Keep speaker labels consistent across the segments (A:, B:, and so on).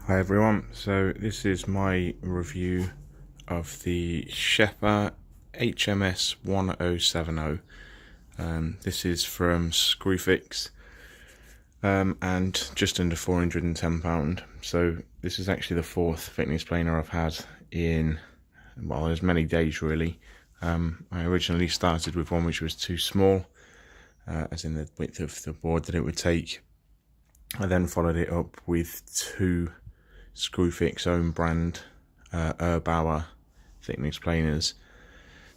A: Hi everyone, so this is my review of the Scheppach HMS1070. This is from Screwfix and just under £410. So this is actually the fourth thickness planer I've had in, well, as many days really. I originally started with one which was too small, as in the width of the board that it would take. I then followed it up with two Screwfix own brand Erbauer thickness planers.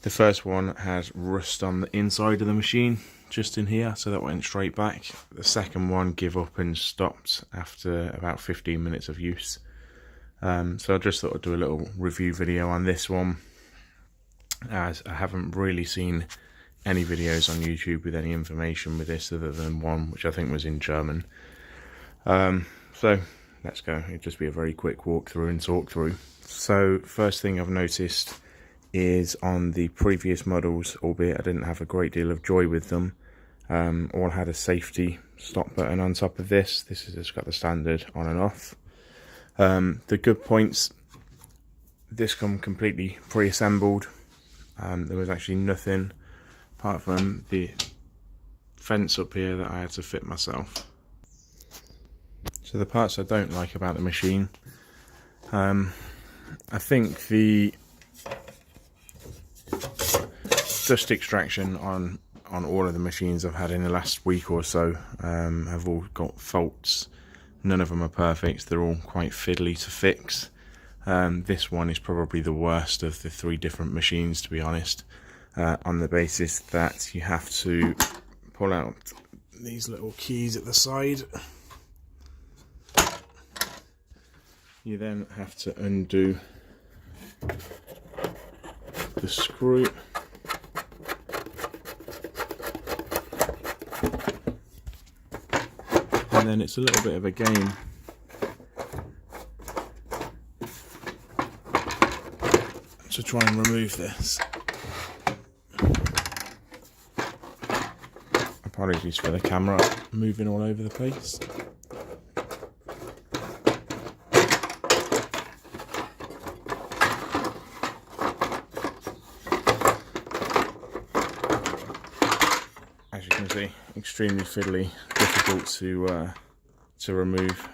A: The first one had rust on the inside of the machine, just in here, so that went straight back. The second one gave up and stopped after about 15 minutes of use. So I just thought I'd do a little review video on this one, as I haven't really seen any videos on YouTube with any information with this other than one which I think was in German. So let's go. It'll just be a very quick walkthrough and talk through. So first thing I've noticed is on the previous models, albeit I didn't have a great deal of joy with them, all had a safety stop button on top of this. This has just got the standard on and off. The good points, this come completely pre-assembled. There was actually nothing apart from the fence up here that I had to fit myself. So the parts I don't like about the machine, I think the dust extraction on all of the machines I've had in the last week or so have all got faults. None of them are perfect, they're all quite fiddly to fix. This one is probably the worst of the three different machines, to be honest, on the basis that you have to pull out these little keys at the side. You then have to undo the screw, and then it's a little bit of a game to try and remove this. Apologies for the camera moving all over the place. As you can see, extremely fiddly, difficult to remove,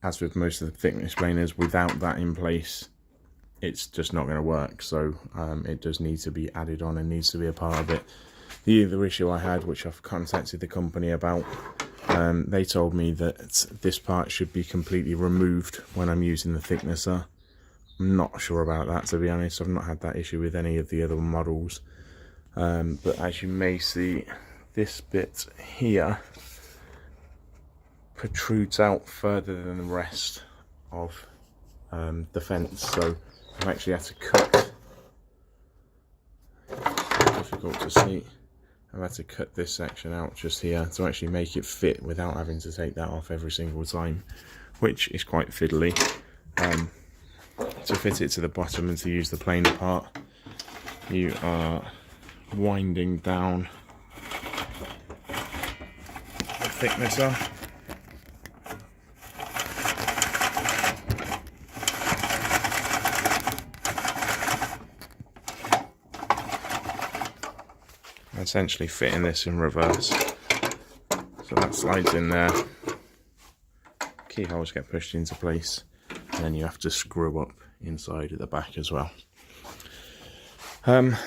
A: as with most of the thickness planers. Without that in place, it's just not going to work, so it does need to be added on and needs to be a part of it. The other issue I had, which I've contacted the company about, they told me that this part should be completely removed when I'm using the thicknesser. I'm not sure about that, to be honest. I've not had that issue with any of the other models. But as you may see, this bit here protrudes out further than the rest of the fence, so I've actually had to cut, difficult to see, I've had to cut this section out just here to actually make it fit without having to take that off every single time, which is quite fiddly. To fit it to the bottom and to use the planer part, you are winding down the thicknesser, essentially fitting this in reverse, so that slides in there, keyholes get pushed into place, and then you have to screw up inside at the back as well.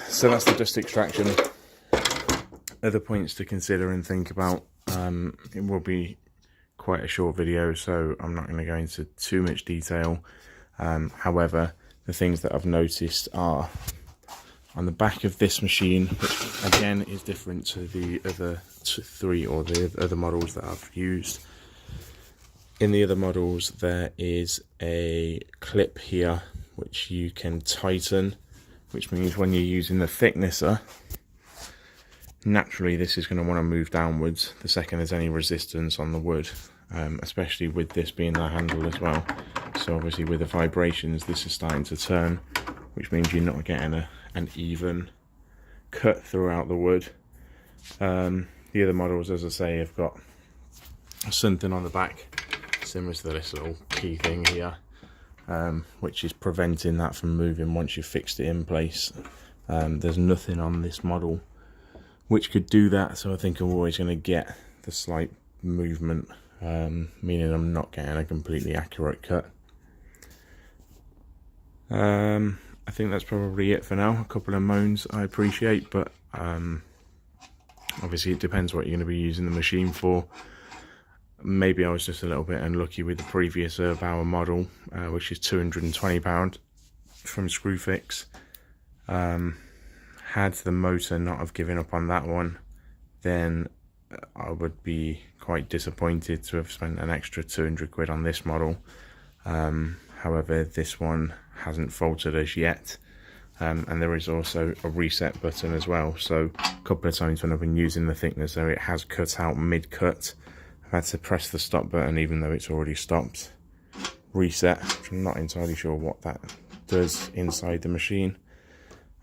A: So that's the dust extraction. Other points to consider and think about. It will be quite a short video, so I'm not going to go into too much detail. However, the things that I've noticed are on the back of this machine, which again is different to the other three or the other models that I've used. In the other models, there is a clip here which you can tighten, which means when you're using the thicknesser, naturally this is going to want to move downwards the second there's any resistance on the wood, especially with this being the handle as well. So obviously with the vibrations, this is starting to turn, which means you're not getting an even cut throughout the wood. The other models, as I say, have got something on the back similar to this little key thing here, which is preventing that from moving once you've fixed it in place. There's nothing on this model which could do that, so I think I'm always going to get the slight movement, meaning I'm not getting a completely accurate cut. I think that's probably it for now. A couple of moans I appreciate, but obviously it depends what you're going to be using the machine for. Maybe I was just a little bit unlucky with the previous Bauer model, which is £220 from Screwfix. Had the motor not have given up on that one, then I would be quite disappointed to have spent an extra 200 quid on this model. However, this one hasn't faltered as yet, and there is also a reset button as well. So a couple of times when I've been using the thickness there, it has cut out mid-cut. I've had to press the stop button even though it's already stopped. Reset, which I'm not entirely sure what that does inside the machine,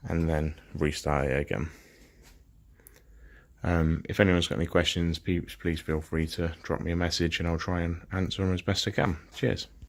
A: and then restart it again. If anyone's got any questions, please feel free to drop me a message and I'll try and answer them as best I can. Cheers.